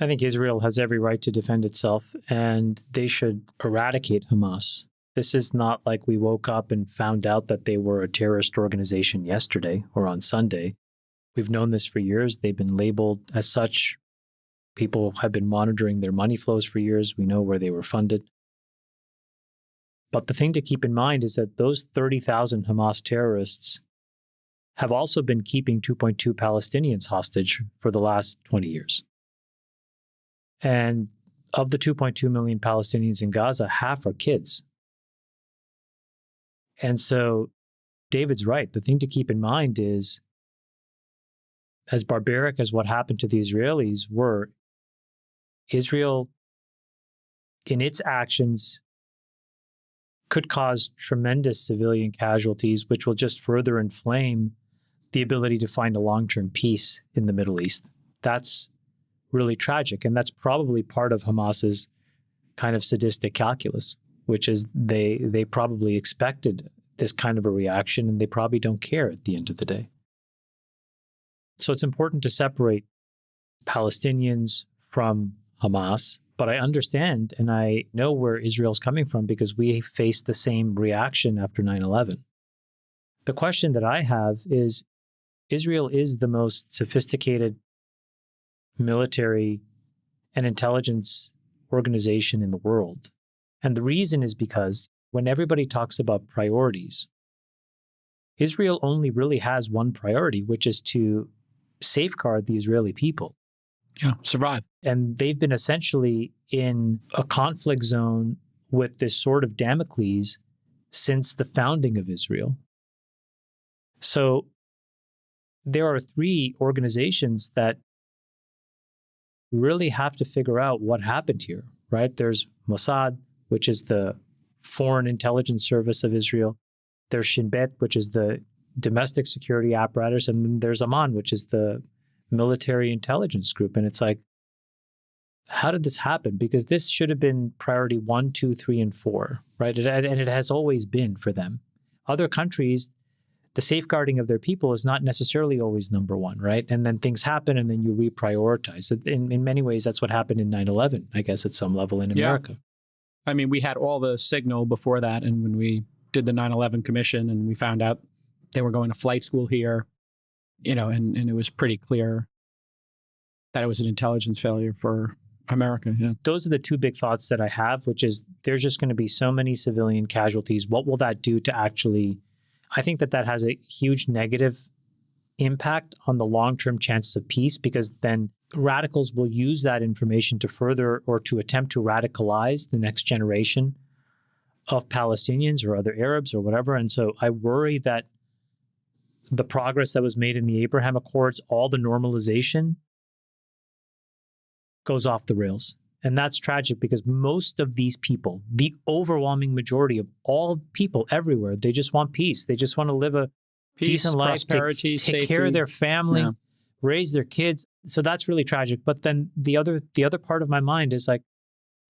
I think Israel has every right to defend itself, and they should eradicate Hamas. This is not like we woke up and found out that they were a terrorist organization yesterday or on Sunday. We've known this for years. They've been labeled as such. People have been monitoring their money flows for years. We know where they were funded. But the thing to keep in mind is that those 30,000 Hamas terrorists have also been keeping 2.2 Palestinians hostage for the last 20 years. And of the 2.2 million Palestinians in Gaza, half are kids. And so David's right. The thing to keep in mind is, as barbaric as what happened to the Israelis were, Israel, in its actions, could cause tremendous civilian casualties, which will just further inflame the ability to find a long-term peace in the Middle East. That's really tragic. And that's probably part of Hamas's kind of sadistic calculus, which is they probably expected this kind of a reaction, and they probably don't care at the end of the day. So it's important to separate Palestinians from Hamas, but I understand and I know where Israel's coming from because we faced the same reaction after 9/11. The question that I have is, Israel is the most sophisticated military and intelligence organization in the world. And the reason is because when everybody talks about priorities, Israel only really has one priority, which is to safeguard the Israeli people. Yeah, survive. And they've been essentially in a conflict zone with this sword of Damocles since the founding of Israel. So there are three organizations that really have to figure out what happened here, right? There's Mossad, which is the foreign intelligence service of Israel. There's Shin Bet, which is the domestic security apparatus. And then there's Amman, which is the military intelligence group. And it's like, how did this happen? Because this should have been priority 1, 2, 3, and 4, right? And it has always been for them. Other countries, the safeguarding of their people is not necessarily always number one, right? And then things happen and then you reprioritize. In many ways, that's what happened in 9/11, I guess, at some level in America. I mean, we had all the signal before that. And when we did the 9/11 commission and we found out they were going to flight school here, and it was pretty clear that it was an intelligence failure for America. Yeah. Those are the two big thoughts that I have, which is there's just going to be so many civilian casualties. What will that do to actually... I think that has a huge negative impact on the long-term chances of peace, because then radicals will use that information to further or to attempt to radicalize the next generation of Palestinians or other Arabs or whatever. And so I worry that the progress that was made in the Abraham Accords, all the normalization, goes off the rails. And that's tragic because most of these people, the overwhelming majority of all people everywhere, they just want peace. They just want to live a decent life, take care of their family, raise their kids. So that's really tragic. But then the other part of my mind is like,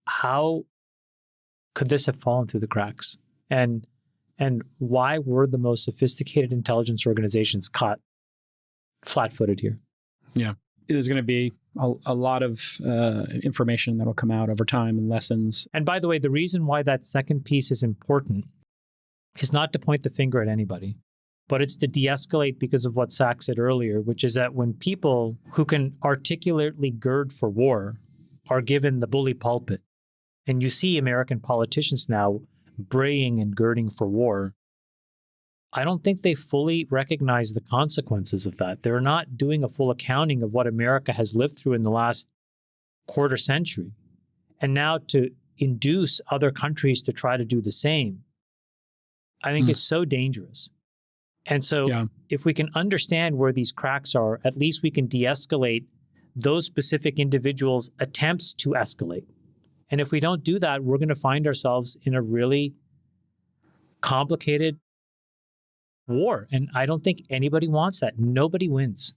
how could this have fallen through the cracks? And why were the most sophisticated intelligence organizations caught flat-footed here? Yeah. There's going to be a lot of information that'll come out over time and lessons. And by the way, the reason why that second piece is important is not to point the finger at anybody, but it's to de-escalate because of what Zach said earlier, which is that when people who can articulately gird for war are given the bully pulpit, and you see American politicians now braying and girding for war, I don't think they fully recognize the consequences of that. They're not doing a full accounting of what America has lived through in the last quarter century. And now to induce other countries to try to do the same, I think is so dangerous. And so if we can understand where these cracks are, at least we can de-escalate those specific individuals' attempts to escalate. And if we don't do that, we're going to find ourselves in a really complicated war. And I don't think anybody wants that. Nobody wins.